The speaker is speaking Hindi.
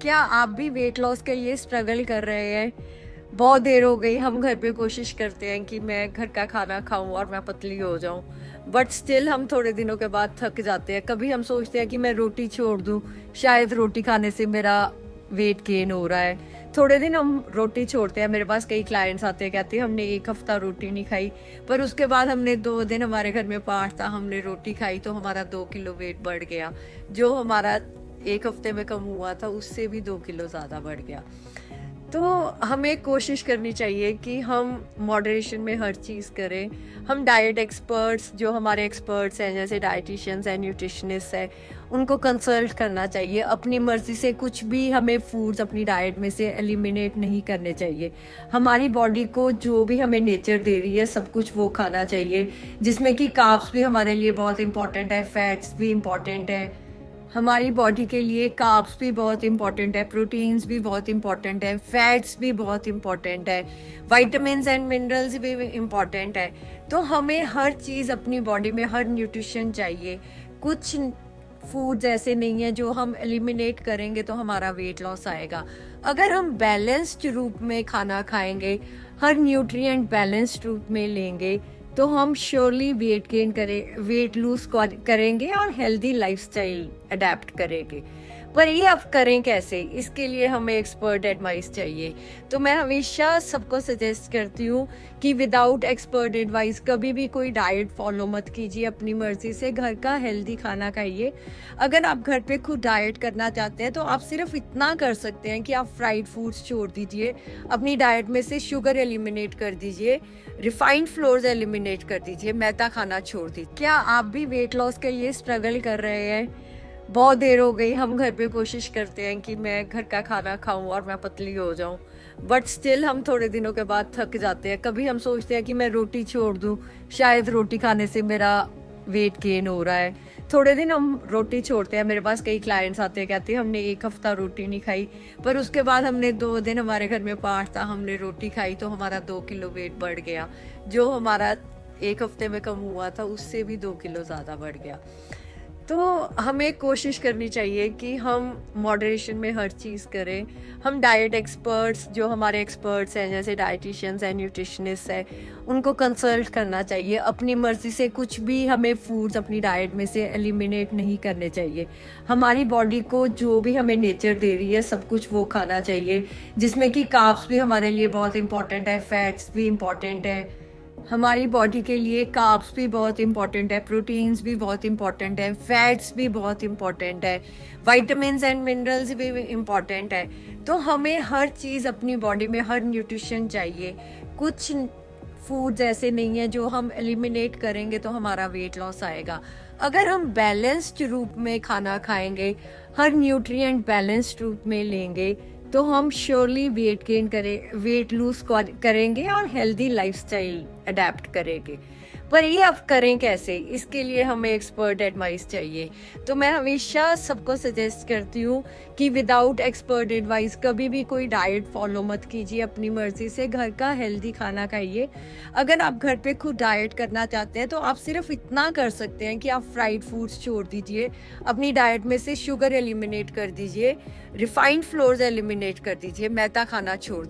क्या आप भी वेट लॉस के लिए स्ट्रगल कर रहे हैं? बहुत देर हो गई, हम घर पे कोशिश करते हैं कि मैं घर का खाना खाऊं और मैं पतली हो जाऊं, बट स्टिल हम थोड़े दिनों के बाद थक जाते हैं। कभी हम सोचते हैं कि मैं रोटी छोड़ दूं, शायद रोटी खाने से मेरा वेट गेन हो रहा है। थोड़े दिन हम रोटी छोड़ते हैं। मेरे पास कई क्लाइंट्स आते हैं, कहते हैं हमने एक हफ्ता रोटी नहीं खाई, पर उसके बाद हमने 2 दिन, हमारे घर में पाठ था, हमने रोटी खाई तो हमारा 2 किलो वेट बढ़ गया। जो हमारा एक हफ्ते में कम हुआ था उससे भी 2 किलो ज़्यादा बढ़ गया। तो हमें कोशिश करनी चाहिए कि हम मॉडरेशन में हर चीज़ करें। हम डाइट एक्सपर्ट्स, जो हमारे एक्सपर्ट्स हैं जैसे डाइटिशियंस हैं, न्यूट्रिशनिस्ट हैं, उनको कंसल्ट करना चाहिए। अपनी मर्ज़ी से कुछ भी हमें फूड्स अपनी डाइट में से एलिमिनेट नहीं करने चाहिए। हमारी बॉडी को जो भी हमें नेचर दे रही है सब कुछ वो खाना चाहिए, जिसमें कि कार्ब्स भी हमारे लिए बहुत इंपॉर्टेंट है, फैट्स भी इम्पॉर्टेंट है। हमारी बॉडी के लिए कार्ब्स भी बहुत इंपॉर्टेंट है, प्रोटीन्स भी बहुत इंपॉर्टेंट है, फैट्स भी बहुत इंपॉर्टेंट है, विटामिन्स एंड मिनरल्स भी इंपॉर्टेंट है। तो हमें हर चीज़ अपनी बॉडी में, हर न्यूट्रिशन चाहिए। कुछ फूड्स ऐसे नहीं है जो हम एलिमिनेट करेंगे तो हमारा वेट लॉस आएगा। अगर हम बैलेंस्ड रूप में खाना खाएंगे, हर न्यूट्रिएंट बैलेंस्ड रूप में लेंगे, तो हम surely weight gain weight lose करेंगे और हेल्दी लाइफस्टाइल अडेप्ट करेंगे। पर ये अब करें कैसे? इसके लिए हमें एक्सपर्ट एडवाइस चाहिए। तो मैं हमेशा सबको सजेस्ट करती हूँ कि विदाउट एक्सपर्ट एडवाइस कभी भी कोई डाइट फॉलो मत कीजिए। अपनी मर्जी से घर का हेल्दी खाना खाइए। अगर आप घर पे खुद डाइट करना चाहते हैं तो आप सिर्फ इतना कर सकते हैं कि आप फ्राइड फूड्स छोड़ दीजिए, अपनी डाइट में से शुगर एलिमिनेट कर दीजिए, रिफाइंड फ्लोर्स एलिमिनेट कर दीजिए, मैदा खाना छोड़ दीजिए। क्या आप भी वेट लॉस के लिए स्ट्रगल कर रहे हैं? बहुत देर हो गई, हम घर पे कोशिश करते हैं कि मैं घर का खाना खाऊं और मैं पतली हो जाऊं, बट स्टिल हम थोड़े दिनों के बाद थक जाते हैं। कभी हम सोचते हैं कि मैं रोटी छोड़ दूं, शायद रोटी खाने से मेरा वेट गेन हो रहा है। थोड़े दिन हम रोटी छोड़ते हैं। मेरे पास कई क्लाइंट्स आते हैं, कहते हैं हमने एक हफ्ता रोटी नहीं खाई, पर उसके बाद हमने 2 दिन, हमारे घर में पाठ था, हमने रोटी खाई तो हमारा 2 किलो वेट बढ़ गया। जो हमारा एक हफ्ते में कम हुआ था उससे भी 2 किलो ज़्यादा बढ़ गया। तो हमें कोशिश करनी चाहिए कि हम मॉडरेशन में हर चीज़ करें। हम डाइट एक्सपर्ट्स, जो हमारे एक्सपर्ट्स हैं जैसे डाइटिशियंस हैं, न्यूट्रिशनिस्ट हैं, उनको कंसल्ट करना चाहिए। अपनी मर्ज़ी से कुछ भी हमें फूड्स अपनी डाइट में से एलिमिनेट नहीं करने चाहिए। हमारी बॉडी को जो भी हमें नेचर दे रही है सब कुछ वो खाना चाहिए, जिसमें कि कार्ब्स भी हमारे लिए बहुत इंपॉर्टेंट है, फैट्स भी इम्पॉर्टेंट है। हमारी बॉडी के लिए कार्ब्स भी बहुत इंपॉर्टेंट है, प्रोटीन्स भी बहुत इंपॉर्टेंट है, फैट्स भी बहुत इंपॉर्टेंट है, विटामिन्स एंड मिनरल्स भी इंपॉर्टेंट है। तो हमें हर चीज़ अपनी बॉडी में, हर न्यूट्रिशन चाहिए। कुछ फूड्स ऐसे नहीं है जो हम एलिमिनेट करेंगे तो हमारा वेट लॉस आएगा। अगर हम बैलेंस्ड रूप में खाना खाएंगे, हर न्यूट्रिएंट बैलेंस्ड रूप में लेंगे, तो हम श्योरली वेट लूज करेंगे और हेल्दी लाइफस्टाइल अडेप्ट करेंगे। पर ये अब करें कैसे? इसके लिए हमें एक्सपर्ट एडवाइस चाहिए। तो मैं हमेशा सबको सजेस्ट करती हूँ कि विदाउट एक्सपर्ट एडवाइस कभी भी कोई डाइट फॉलो मत कीजिए। अपनी मर्जी से घर का हेल्दी खाना खाइए। अगर आप घर पे खुद डाइट करना चाहते हैं तो आप सिर्फ इतना कर सकते हैं कि आप फ्राइड फूड्स छोड़ दीजिए, अपनी डाइट में से शुगर एलिमिनेट कर दीजिए, रिफाइंड फ्लोर्स एलिमिनेट कर दीजिए, मैदा खाना छोड़ दीजिए।